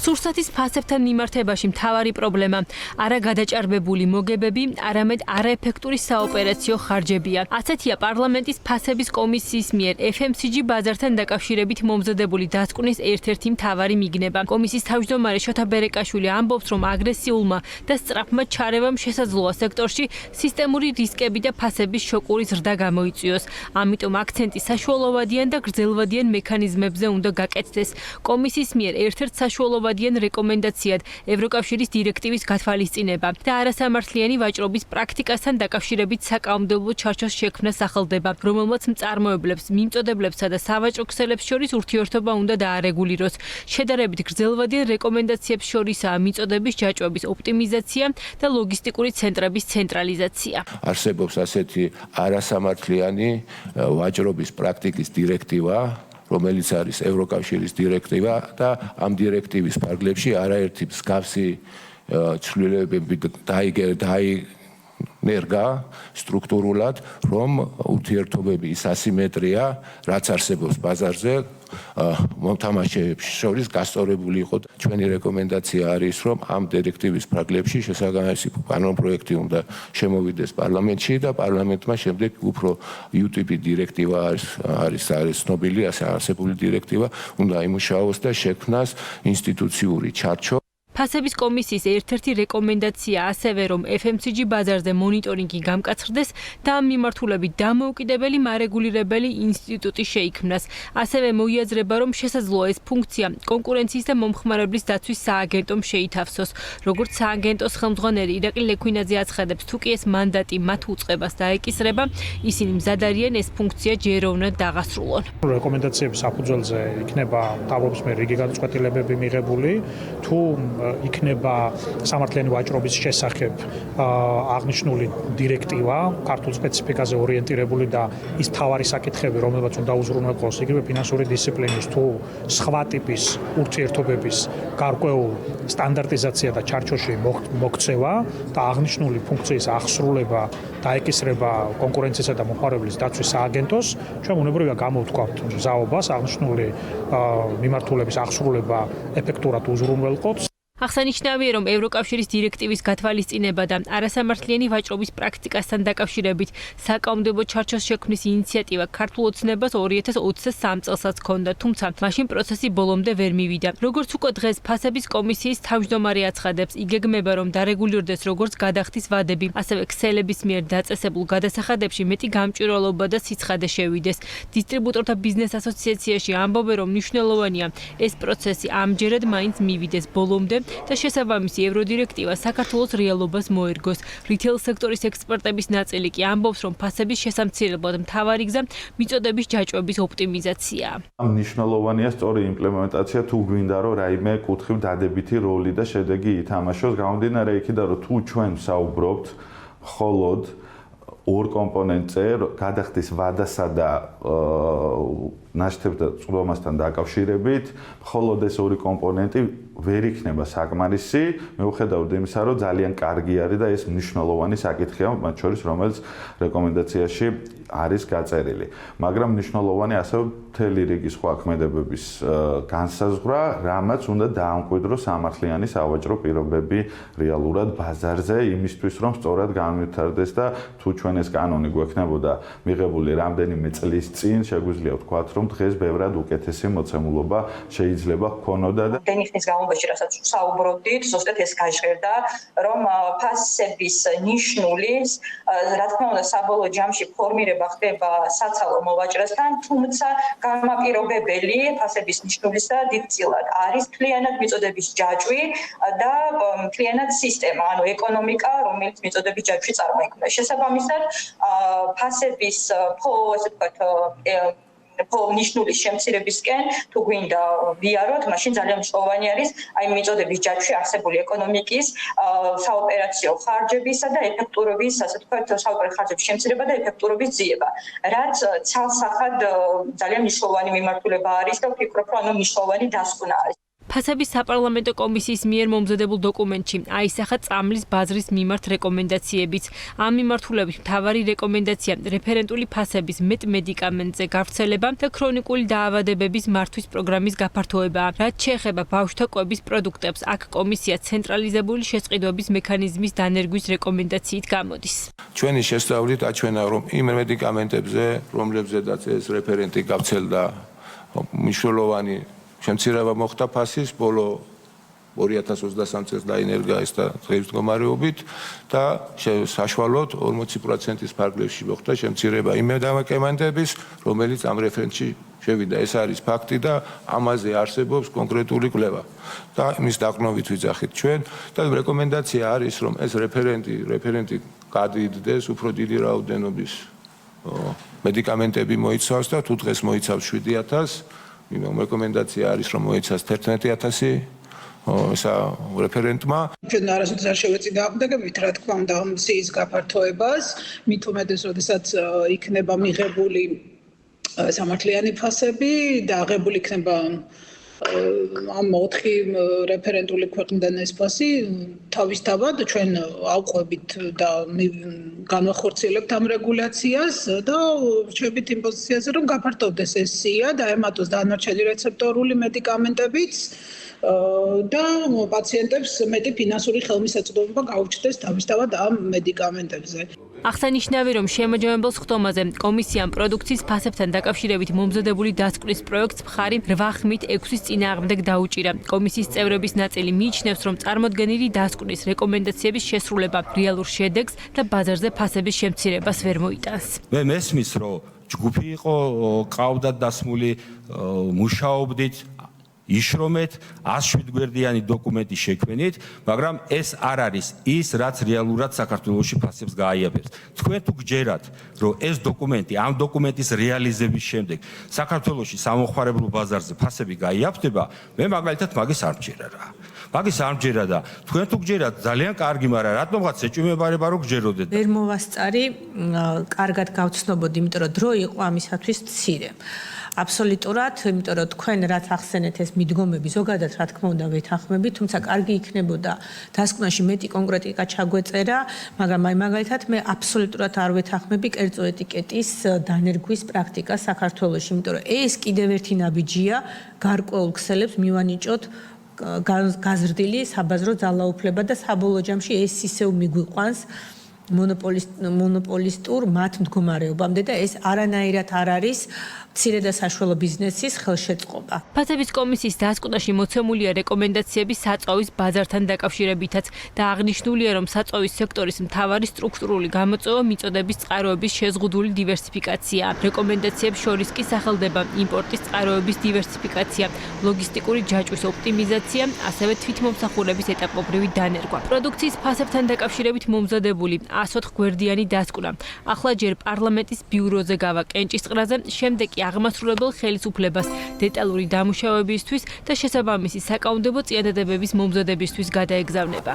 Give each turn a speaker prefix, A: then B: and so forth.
A: სურსათის ფასებთან მიმართებაში მთავარი პრობლემა არა გადაჭარბებული მოგებები, არამედ არაეფექტური საოპერაციო ხარჯებია. ასეთია პარლამენტის ფასების კომისიის მიერ FMCG ბაზართან დაკავშირებით მომზადებული დასკვნის ერთ-ერთი მთავარი მიგნება. კომისიის თავმჯდომარე შოთა ბერეკაშვილი ამბობს, რომ აგრესიულმა და სწრაფმა ჩარევამ შესაძლოა სექტორში სისტემური რისკები და ფასების შოკური ზრდა გამოიწვიოს. ამიტომ აქცენტი საშუალოვადიან და გრძელვადიან მექანიზმებზე უნდა გაკეთდეს. კომისიის მიერ ერთ-ერთ საშუალოვადიან რეკომენდაციად ევროკავშირის დირექტივის გათვალისწინება და არასამართლიანი ვაჭრობის პრაქტიკასთან დაკავშირებით საკანონმდებლო ჩარჩოს შექმნა სახელდება, რომელმაც მწარმოებლებს, მიმწოდებლებსა და სავაჭრო ქსელებს შორის ურთიერთობა უნდა დაარეგულიროს. შედარებით გრძელვადიან რეკომენდაციებს შორისაა მიწოდების ჯაჭვების ოპტიმიზაცია და ლოგისტიკური ცენტრების ცენტრალიზაცია.
B: არსებობს ასეთი არასამართლიანი ვაჭრობის პრაქტიკის დირექტივა, რომელიც არის ევროკავშირის დირექტივა და ამ დირექტივის ფარგლებში არაერთი მსგავსი ცვლილებები დაინერგა სტრუქტურულად, რომ ურთიერთობები ის ასიმეტრია, რაც არსებობს ბაზარზე, მომთამაშეებს შორის გასწორებული იყო. ჩვენი რეკომენდაცია არის, რომ ამ დირექტივის ფარგლებში შესაბამისი კანონპროექტი უნდა შემოვიდეს პარლამენტში და პარლამენტმა შემდეგ უფრო UTP დირექტივა არის ცნობილი, არსებული დირექტივა უნდა იმუშაოს და შექმნას ინსტიტუციური ჩარჩო.
A: ფასების კომისიის ერთ-ერთი რეკომენდაცია ასევე, რომ FMCG ბაზარზე მონიტორინგი გამკაცრდეს და ამ მიმართულებით დამოუკიდებელი მარეგულირებელი ინსტიტუტი შეიქმნას. ასევე მოიაზრება, რომ შესაძლოა ეს ფუნქცია კონკურენციის და მომხმარებლის დაცვის სააგენტომ შეითავსოს. როგორც სააგენტოს ხელმძღვანელი ირაკლი ლექვინაძე აცხადებს, თუ კი ეს მანდატი მათ უწყებას დაეკისრება, ისინი მზად არიან ეს ფუნქცია ჯეროვნად დაღასრულონ.
C: რეკომენდაციების საფუძველზე იქნება მთავრობის მიერ რიგი გადაწყვეტილებები მიღებული, თუ იქნება სამართლიანი ვაჭრობის შესახებ აღნიშნული დირექტივა, ქართულ სპეციფიკაზე ორიენტირებული და ის მთავარი საკითხები, რომელსაც უნდა უზრუნველყოს, იგივე ფინანსური დისციპლინის თუ სხვა ტიპის ურთიერთობების გარკვეულ სტანდარტიზაცია და ჩარჩოში მოქცევა და აღნიშნული ფუნქციის აღსრულება დაეკისრება კონკურენციისა და მომხმარებლის დაცვის სააგენტოს, ჩვენ უნებრივია გამოვთქვათ მზაობას აღნიშნული მიმართულების აღსრულება ეფექტურად უზრუნველყოთ.
A: აღსანიშნავია, რომ ევროკავშირის დირექტივის გათვალისწინება და არასამართლიანი ვაჭრობის პრაქტიკასთან დაკავშირებით საკანონმდებლო ჩარჩოს შექმნის ინიციატივა ქართულ ოცნებას 2023 წელსაც ჰქონდა, თუმცა მაშინ პროცესი ბოლომდე ვერ მივიდა. როგორც უკვე დღეს ფასების კომისიის თავმჯდომარე აცხადებს, იგეგმება, რომ დარეგულირდეს როგორც გადახდის ვადები, ასევე ქსელების მიერ დაწესებულ გადასახადებში მეტი გამჭვირვალობა და სიცხადე შევიდეს. დისტრიბუტორთა ბიზნეს ასოციაციაში ამბობენ, რომ მნიშვნელოვანია ეს პროცესი ამჯერად მაინც მივიდეს ბოლომდე და შესაბამისი ევროდირექტივა საქართველოს რეალობას მოერგოს. რიტეილ სექტორის ექსპერტების ნაწილი კი ამბობს, რომ ფასების შესამცირებლად მთავარი გზა მიწოდების ჯაჭვების ოპტიმიზაციაა.
D: მნიშვნელოვანია სწორი იმპლემენტაცია, თუ გვინდა რომ რაიმე კუთხით დადებითი როლი და შედეგი ითამაშოს, გამომდინარე იქიდან, რომ თუ ჩვენ საუბრობთ მხოლოდ ორ კომპონენტზე, გადახდის ვადასა და ნაშთებდა წყლომასთან დაკავშირებით, მხოლოდ ეს ორი კომპონენტი ვერ იქნება საკმარისი, მიუხედავად იმისა, რომ ძალიან კარგი არის და ეს მნიშვნელოვანი საკითხია, მათ შორის რომელიც რეკომენდაციაში არის გაწერილი. მაგრამ მნიშვნელოვანი ასევე მთელი რიგი სხვა ქმედებების განსაზღვრა, რამაც უნდა დაამკვიდროს სამართლიანი სავაჭრო პირობები რეალურად ბაზარზე, იმისთვის, რომ სწორად განვითარდეს და თუ ჩვენ ეს კანონი გვექნებოდა მიღებული რამდენიმე წლის წინ, შეგვიძლია ვთქვათ, რომ დღეს ბევრად უკეთესი მოცემულობა შეიძლება ჰქონოდა და
E: ტექნიკის განმავლობაში, რასაც საუბრობდით, ზუსტად ეს გაჟღერდა, რომ ფასების ნიშნულის, რა თქმა უნდა, საბოლოო ჯამში ფორმირება ხდება საცალო მოვაჭრესთან, თუმცა გამაპირობებელი ფასების ნიშნულისა დიდწილად არის მთლიანად მიწოდების ჯაჭვი და მთლიანად სისტემა, ანუ ეკონომიკა, რომელიც მიწოდების ჯაჭვში წარმოიქმნა. შესაბამისად, ფასების ასე ვთქვათ ნიშნულის შემცირებისკენ თუ გვინდა ვიაროთ, მაშინ ძალიან მნიშვნელოვანი არის აი მიწოდების ჯაჭვში არსებული ეკონომიკის საოპერაციო ხარჯებისა და ეფექტურობის, ასე ვთქვათ, საოპერაციო ხარჯების შემცირება და ეფექტურობის ძიება. რაც ცალსახად ძალიან მნიშვნელოვანი მიმართულება არის და ვფიქრობ, რომ მნიშვნელოვანი დასკვნა არის.
A: ფასების საპარლამენტო კომისიის მიერ მომზადებულ დოკუმენტში აისახა წამლის ბაზრის მიმართ რეკომენდაციებიც. ამ მიმართულებით მთავარი რეკომენდაცია რეფერენტული ფასების მეტ მედიკამენტზე გავრცელება და ქრონიკული დაავადებების მართვის პროგრამის გაფართოებაა. რაც შეეხება ბავშვთა კვების პროდუქტებს, აქ კომისია ცენტრალიზებული შესყიდვების მექანიზმის დანერგვის რეკომენდაციით გამოდის.
B: ჩვენი შესწავლით აჩვენა, რომ იმ მედიკამენტებზე, რომლებზედაც ეს რეფერენტი გავრცელდა, მნიშვნელოვანი შემცირება მოხდა ფასის ბოლო 2023 წელს დაინერგა ეს და დღის მდგომარეობით და საშუალოდ 40%-ის ფარგლებში მოხდა შემცირება იმ მედიკამენტების, რომელიც ამ რეფერენტში შევიდა. ეს არის ფაქტი და ამაზე არსებობს კონკრეტული კვლევა. და იმის დაყრდნობით ვიძახით ჩვენ და რეკომენდაცია არის, რომ ეს რეფერენტი გადიდეს უფრო დიდი რაოდენობის მედიკამენტები მოიცავს და თუ დღეს მოიცავს 7000, რეკომენდაცია არის, რომ მოიცავს 11000 ესა რეფერენტმა.
F: ჩვენ არასოდეს არ შევეწინა აღდგენებით, რა თქმა უნდა, ამ სიის გაფართოებას, მით უმეტეს, როდესაც იქნება მიღებული სამართლიანი ფასები და აღებული იქნება ამ 4 რეფერენტული ქვეყნიდან ეს ფასი, თავისთავად ჩვენ ავყვებით და განვახორციელებთ ამ რეგულაციას და რჩებით იმ პოზიციაზე, რომ გაფართოვდეს ეს სია და ემატოს დანარჩენი რეცეპტორული მედიკამენტებიც და პაციენტებს მეტი ფინანსური ხელმისაწვდომობა გაუჩნდეს თავისთავად ამ მედიკამენტებზე.
A: აღსანიშნავი, რომ შემაჯამებელს ხდომაზე კომისიამ პროდუქციის ფასებთან დაკავშირებით მომზადებული დასკვნის პროექტს მხარი 8/6-ის წინააღმდეგ დაუჭირა. კომისიის წევრების ნაწილი მიიჩნევს, რომ წარმოდგენილი დასკვნის რეკომენდაციების შესრულება რეალურ შედეგს და ბაზარზე ფასების შემცირებას ვერ მოიტანს.
G: მე მესმის, რომ ჯგუფი იყო, ყავდათ დასმული, მუშაობდით იშრომეთ 107 გვერდიანი დოკუმენტი შექმნით, მაგრამ ეს არ არის ის, რაც რეალურად საქართველოში ფასებს გააიაფებს. თქვენ თუ გჯერათ, რომ ეს დოკუმენტი, ამ დოკუმენტის რეალიზების შემდეგ საქართველოში სამოხმარებლო ბაზარზე ფასები გაიაფთება, მე მაგალითად მაგის არ მჯერა რა. მაგის არ მჯერა და თქვენ თუ გჯერათ ძალიან კარგი, მაგრამ რატომღაც ეჭვმებარება რომ გჯეროდეთ.
H: ვერ მოვასწარი, კარგად გავცნობოდი, იმიტომ რომ დრო იყო ამისათვის მცირე. აბსოლუტურად, იმიტომ რომ თქვენ რაც ახსენეთ ეს მიდგომები ზოგადად რა თქმა უნდა ვეთანხმები, თუმცა კარგი იქნებოდა დასკვნაში მეტი კონკრეტიკა ჩაგვეწერა, მაგრამ მაგალითად მე აბსოლუტურად არ ვეთანხმები კერძო ეტიკეტის დანერგვის პრაქტიკას საქართველოში, იმიტომ რომ ეს კიდევ ერთი ნაბიჯია გარკვეულ ქსელებს მივანიჭოთ გაზრდილი საბაზრო ძალაუფლება და საბოლოო ჯამში ეს ისევ მიგვიყვანს მონოპოლისტურ მათ მდგომარეობამდე და ეს არანაირად არ არის მცირე და საშუალო ბიზნესის ხელშეწყობა.
A: ფასების კომისიის დასკვნაში მოცემულია რეკომენდაციები საწვავის ბაზართან დაკავშირებითაც და აღნიშნულია, რომ საწვავის სექტორის მთავარი სტრუქტურული გამოწვევა მიწოდების წყაროების შეზღუდული დივერსიფიკაცია. რეკომენდაციებს შორის კი სახელდება იმპორტის წყაროების დივერსიფიკაცია, ლოგისტიკური ჯაჭვის ოპტიმიზაცია, ასევე თვითმომსახურების ეტაპობრივი დანერგვა. პროდუქციის ფასებთან დაკავშირებით მომზადებული 104 გვერდიანი დასკვნა. ახლა ჯერ პარლამენტის ბიუროზე გავა კენჭისყრაზე, შემდეგ კი აღმასრულებელ ხელისუფლებას დეტალური დამუშავებისთვის და შესაბამისი საკანონმდებლო წიაღდებების მომზადებისთვის გადაეგზავნება.